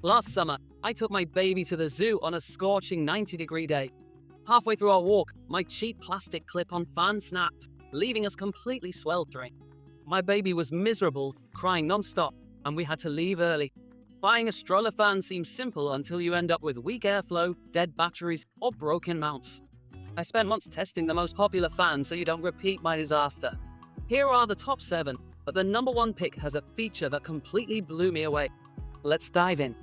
Last summer, I took my baby to the zoo on a scorching 90-degree day. Halfway through our walk, my cheap plastic clip-on fan snapped, leaving us completely sweltering. My baby was miserable, crying non-stop, and we had to leave early. Buying a stroller fan seems simple until you end up with weak airflow, dead batteries, or broken mounts. I spent months testing the most popular fans so you don't repeat my disaster. Here are the top 7, but the number 1 pick has a feature that completely blew me away. Let's dive in.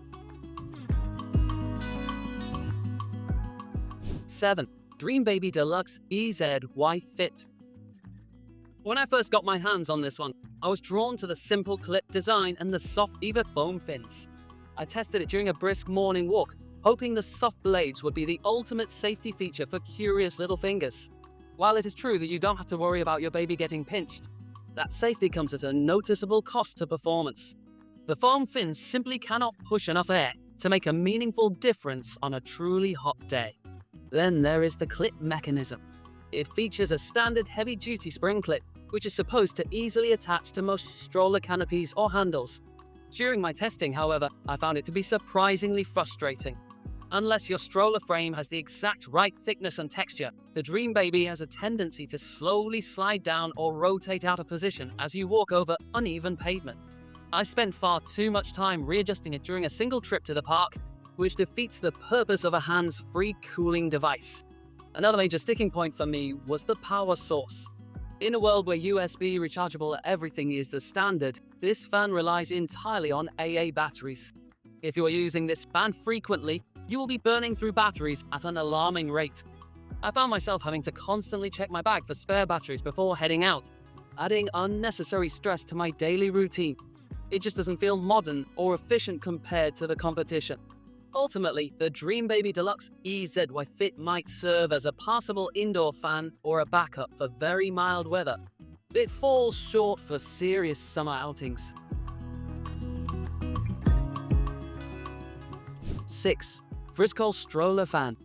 7. Dreambaby Deluxe EZY-Fit. When I first got my hands on this one, I was drawn to the simple clip design and the soft EVA foam fins. I tested it during a brisk morning walk, hoping the soft blades would be the ultimate safety feature for curious little fingers. While it is true that you don't have to worry about your baby getting pinched, that safety comes at a noticeable cost to performance. The foam fins simply cannot push enough air to make a meaningful difference on a truly hot day. Then there is the clip mechanism. It features a standard heavy-duty spring clip, which is supposed to easily attach to most stroller canopies or handles. During my testing, however, I found it to be surprisingly frustrating. Unless your stroller frame has the exact right thickness and texture, the Dreambaby has a tendency to slowly slide down or rotate out of position as you walk over uneven pavement. I spent far too much time readjusting it during a single trip to the park, which defeats the purpose of a hands-free cooling device. Another major sticking point for me was the power source. In a world where USB rechargeable everything is the standard, this fan relies entirely on AA batteries. If you are using this fan frequently, you will be burning through batteries at an alarming rate. I found myself having to constantly check my bag for spare batteries before heading out, adding unnecessary stress to my daily routine. It just doesn't feel modern or efficient compared to the competition. Ultimately, the Dreambaby Deluxe EZY-Fit might serve as a passable indoor fan or a backup for very mild weather. It falls short for serious summer outings. 6. FRIZCOL Stroller Fan.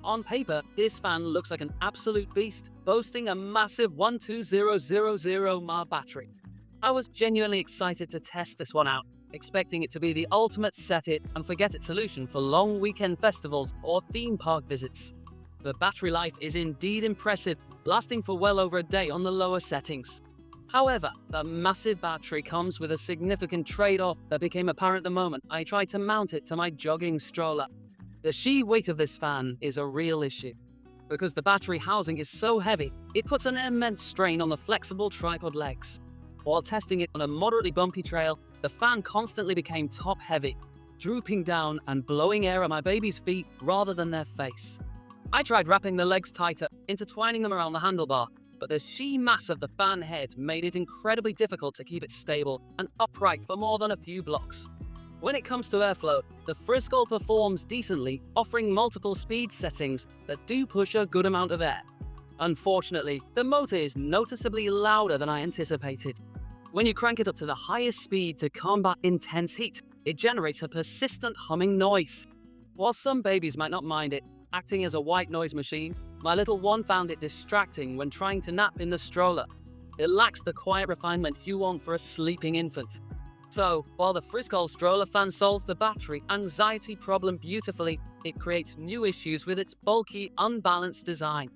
On paper, this fan looks like an absolute beast, boasting a massive 12000 mAh battery. I was genuinely excited to test this one out, expecting it to be the ultimate set-it-and-forget-it solution for long weekend festivals or theme park visits. The battery life is indeed impressive, lasting for well over a day on the lower settings. However, the massive battery comes with a significant trade-off that became apparent the moment I tried to mount it to my jogging stroller. The sheer weight of this fan is a real issue. Because the battery housing is so heavy, it puts an immense strain on the flexible tripod legs. While testing it on a moderately bumpy trail, the fan constantly became top-heavy, drooping down and blowing air at my baby's feet rather than their face. I tried wrapping the legs tighter, intertwining them around the handlebar, but the sheer mass of the fan head made it incredibly difficult to keep it stable and upright for more than a few blocks. When it comes to airflow, the FRIZCOL performs decently, offering multiple speed settings that do push a good amount of air. Unfortunately, the motor is noticeably louder than I anticipated. When you crank it up to the highest speed to combat intense heat, it generates a persistent humming noise. While some babies might not mind it, acting as a white noise machine, my little one found it distracting when trying to nap in the stroller. It lacks the quiet refinement you want for a sleeping infant. So, while the FRIZCOL Stroller Fan solves the battery anxiety problem beautifully, it creates new issues with its bulky, unbalanced design.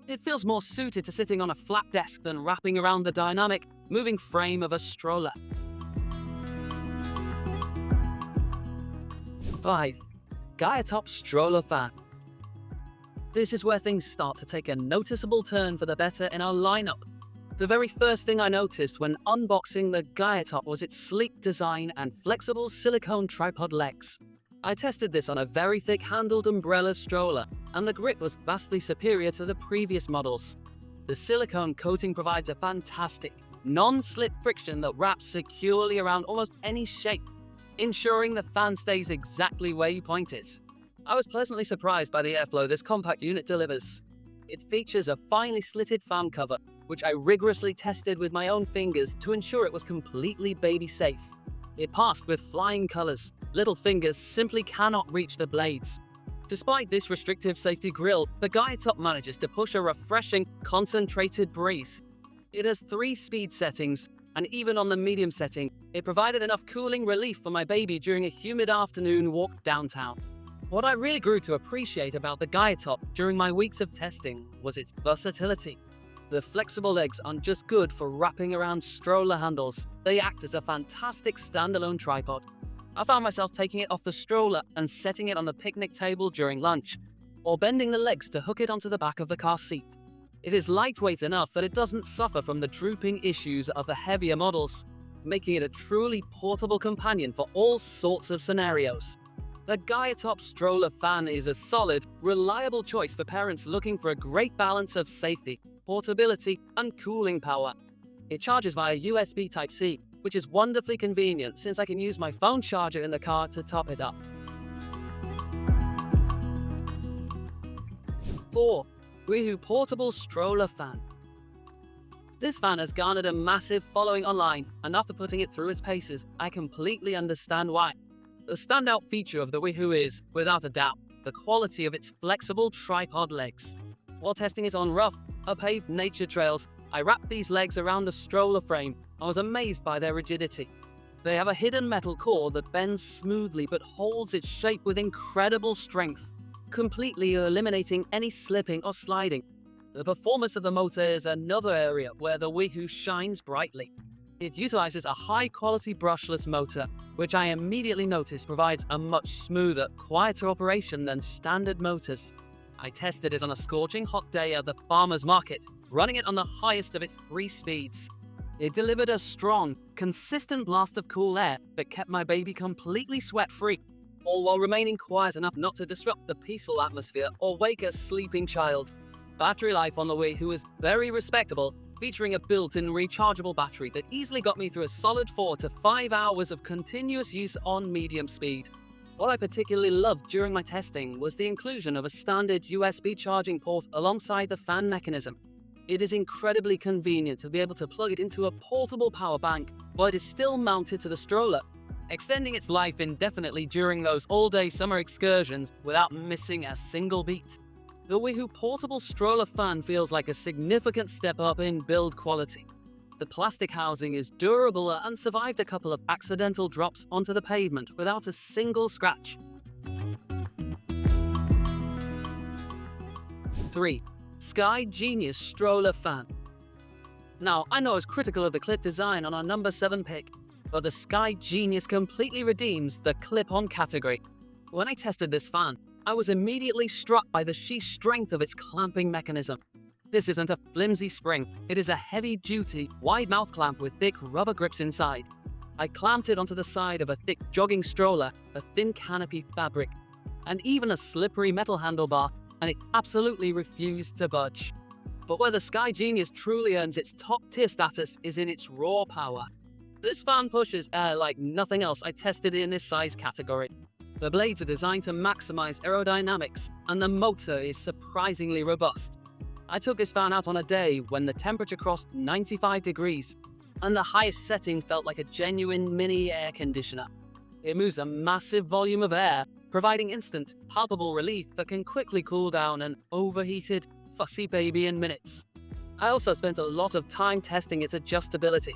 It feels more suited to sitting on a flat desk than wrapping around the dynamic, moving frame of a stroller. 5. Gaiatop Stroller Fan. This is where things start to take a noticeable turn for the better in our lineup. The very first thing I noticed when unboxing the Gaiatop was its sleek design and flexible silicone tripod legs. I tested this on a very thick-handled umbrella stroller, and the grip was vastly superior to the previous models. The silicone coating provides a fantastic, non-slip friction that wraps securely around almost any shape, ensuring the fan stays exactly where you point it. I was pleasantly surprised by the airflow this compact unit delivers. It features a finely slitted fan cover, which I rigorously tested with my own fingers to ensure it was completely baby-safe. It passed with flying colors. Little fingers simply cannot reach the blades. Despite this restrictive safety grille, the Gaiatop manages to push a refreshing, concentrated breeze. It has 3 speed settings, and even on the medium setting, it provided enough cooling relief for my baby during a humid afternoon walk downtown. What I really grew to appreciate about the Gaiatop during my weeks of testing was its versatility. The flexible legs aren't just good for wrapping around stroller handles, they act as a fantastic standalone tripod. I found myself taking it off the stroller and setting it on the picnic table during lunch, or bending the legs to hook it onto the back of the car seat. It is lightweight enough that it doesn't suffer from the drooping issues of the heavier models, making it a truly portable companion for all sorts of scenarios. The Gaiatop Stroller Fan is a solid, reliable choice for parents looking for a great balance of safety, portability, and cooling power. It charges via USB Type-C, which is wonderfully convenient since I can use my phone charger in the car to top it up. 4. WiHoo Portable Stroller Fan. This fan has garnered a massive following online, and after putting it through its paces, I completely understand why. The standout feature of the WiHoo is, without a doubt, the quality of its flexible tripod legs. While testing it on rough, unpaved nature trails, I wrapped these legs around the stroller frame. I was amazed by their rigidity. They have a hidden metal core that bends smoothly but holds its shape with incredible strength, completely eliminating any slipping or sliding. The performance of the motor is another area where the WiHoo shines brightly. It utilizes a high-quality brushless motor, which I immediately noticed provides a much smoother, quieter operation than standard motors. I tested it on a scorching hot day at the farmer's market, running it on the highest of its 3 speeds. It delivered a strong, consistent blast of cool air that kept my baby completely sweat-free, all while remaining quiet enough not to disrupt the peaceful atmosphere or wake a sleeping child. Battery life on the WiHoo is very respectable, featuring a built-in rechargeable battery that easily got me through a solid 4 to 5 hours of continuous use on medium speed. What I particularly loved during my testing was the inclusion of a standard USB charging port alongside the fan mechanism. It is incredibly convenient to be able to plug it into a portable power bank while it is still mounted to the stroller, extending its life indefinitely during those all-day summer excursions without missing a single beat. The WiHoo Portable Stroller Fan feels like a significant step up in build quality. The plastic housing is durable and survived a couple of accidental drops onto the pavement without a single scratch. 3. SkyGenius Stroller Fan. Now, I know I was critical of the clip design on our number 7 pick, but the SkyGenius completely redeems the clip-on category. When I tested this fan, I was immediately struck by the sheer strength of its clamping mechanism. This isn't a flimsy spring, it is a heavy-duty, wide mouth clamp with thick rubber grips inside. I clamped it onto the side of a thick jogging stroller, a thin canopy fabric, and even a slippery metal handlebar, and it absolutely refused to budge. But where the SkyGenius truly earns its top-tier status is in its raw power. This fan pushes air like nothing else I tested in this size category. The blades are designed to maximize aerodynamics, and the motor is surprisingly robust. I took this fan out on a day when the temperature crossed 95 degrees, and the highest setting felt like a genuine mini air conditioner. It moves a massive volume of air, providing instant, palpable relief that can quickly cool down an overheated, fussy baby in minutes. I also spent a lot of time testing its adjustability.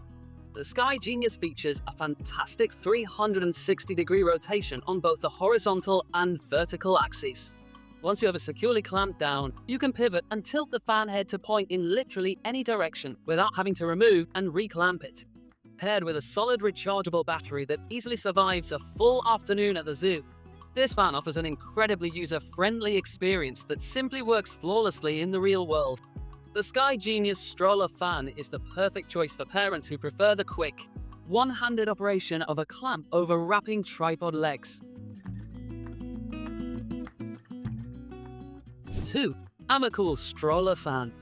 The SkyGenius features a fantastic 360-degree rotation on both the horizontal and vertical axes. Once you have it securely clamped down, you can pivot and tilt the fan head to point in literally any direction without having to remove and reclamp it. Paired with a solid rechargeable battery that easily survives a full afternoon at the zoo, this fan offers an incredibly user-friendly experience that simply works flawlessly in the real world. The SkyGenius Stroller Fan is the perfect choice for parents who prefer the quick, one-handed operation of a clamp over wrapping tripod legs. 2. Amacool Stroller Fan.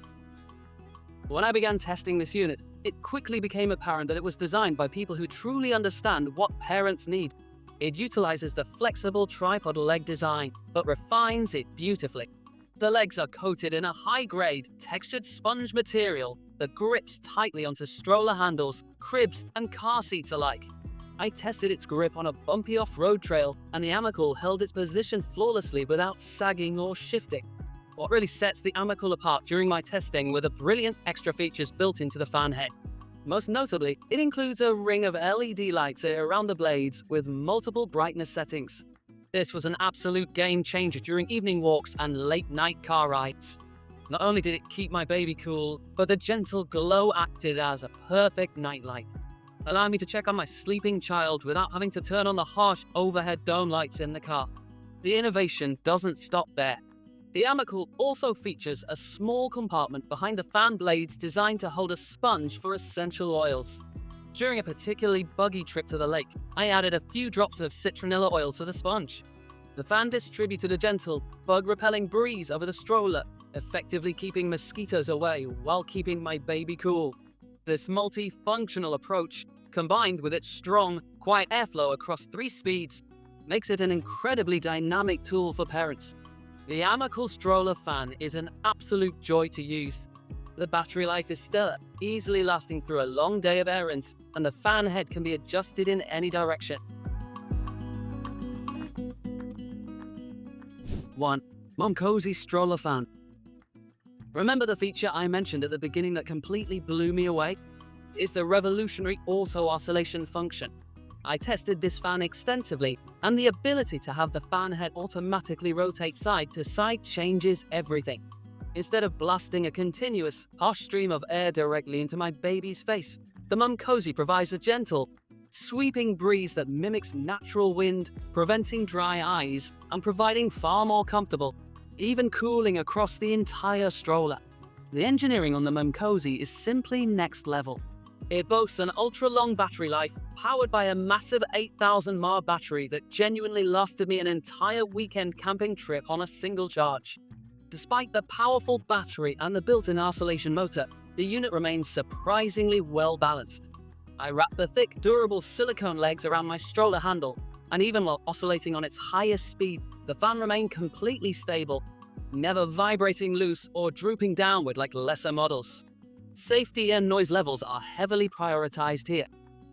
When I began testing this unit, it quickly became apparent that it was designed by people who truly understand what parents need. It utilizes the flexible tripod leg design, but refines it beautifully. The legs are coated in a high-grade, textured sponge material that grips tightly onto stroller handles, cribs, and car seats alike. I tested its grip on a bumpy off-road trail, and the Amacool held its position flawlessly without sagging or shifting. What really sets the Amacool apart during my testing were the brilliant extra features built into the fan head. Most notably, it includes a ring of LED lights around the blades with multiple brightness settings. This was an absolute game changer during evening walks and late night car rides. Not only did it keep my baby cool, but the gentle glow acted as a perfect nightlight, allowing me to check on my sleeping child without having to turn on the harsh overhead dome lights in the car. The innovation doesn't stop there. The Amacool also features a small compartment behind the fan blades designed to hold a sponge for essential oils. During a particularly buggy trip to the lake, I added a few drops of citronella oil to the sponge. The fan distributed a gentle, bug-repelling breeze over the stroller, effectively keeping mosquitoes away while keeping my baby cool. This multi-functional approach, combined with its strong, quiet airflow across 3 speeds, makes it an incredibly dynamic tool for parents. The Amacool Stroller Fan is an absolute joy to use. The battery life is stellar, easily lasting through a long day of errands, and the fan head can be adjusted in any direction. 1. Momcozy Stroller Fan. Remember the feature I mentioned at the beginning that completely blew me away? It's the revolutionary auto-oscillation function. I tested this fan extensively, and the ability to have the fan head automatically rotate side to side changes everything. Instead of blasting a continuous, harsh stream of air directly into my baby's face, the Momcozy provides a gentle, sweeping breeze that mimics natural wind, preventing dry eyes and providing far more comfortable, even cooling across the entire stroller. The engineering on the Momcozy is simply next level. It boasts an ultra-long battery life, powered by a massive 8,000 mAh battery that genuinely lasted me an entire weekend camping trip on a single charge. Despite the powerful battery and the built-in oscillation motor, the unit remains surprisingly well balanced. I wrapped the thick, durable silicone legs around my stroller handle, and even while oscillating on its highest speed, the fan remained completely stable, never vibrating loose or drooping downward like lesser models. Safety and noise levels are heavily prioritized here.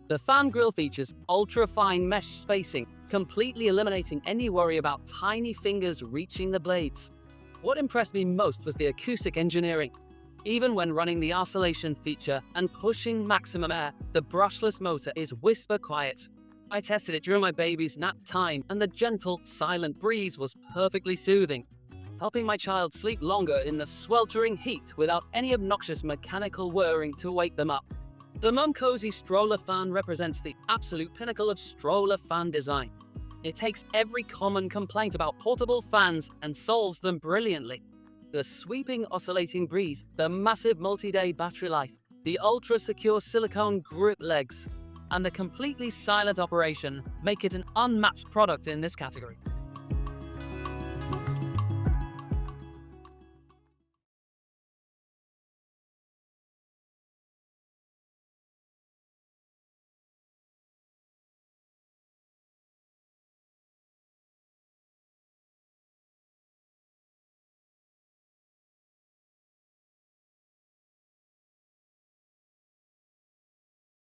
The fan grille features ultra-fine mesh spacing, completely eliminating any worry about tiny fingers reaching the blades. What impressed me most was the acoustic engineering. Even when running the oscillation feature and pushing maximum air, the brushless motor is whisper quiet. I tested it during my baby's nap time, and the gentle, silent breeze was perfectly soothing, helping my child sleep longer in the sweltering heat without any obnoxious mechanical whirring to wake them up. The Momcozy Stroller Fan represents the absolute pinnacle of stroller fan design. It takes every common complaint about portable fans and solves them brilliantly. The sweeping oscillating breeze, the massive multi-day battery life, the ultra-secure silicone grip legs, and the completely silent operation make it an unmatched product in this category.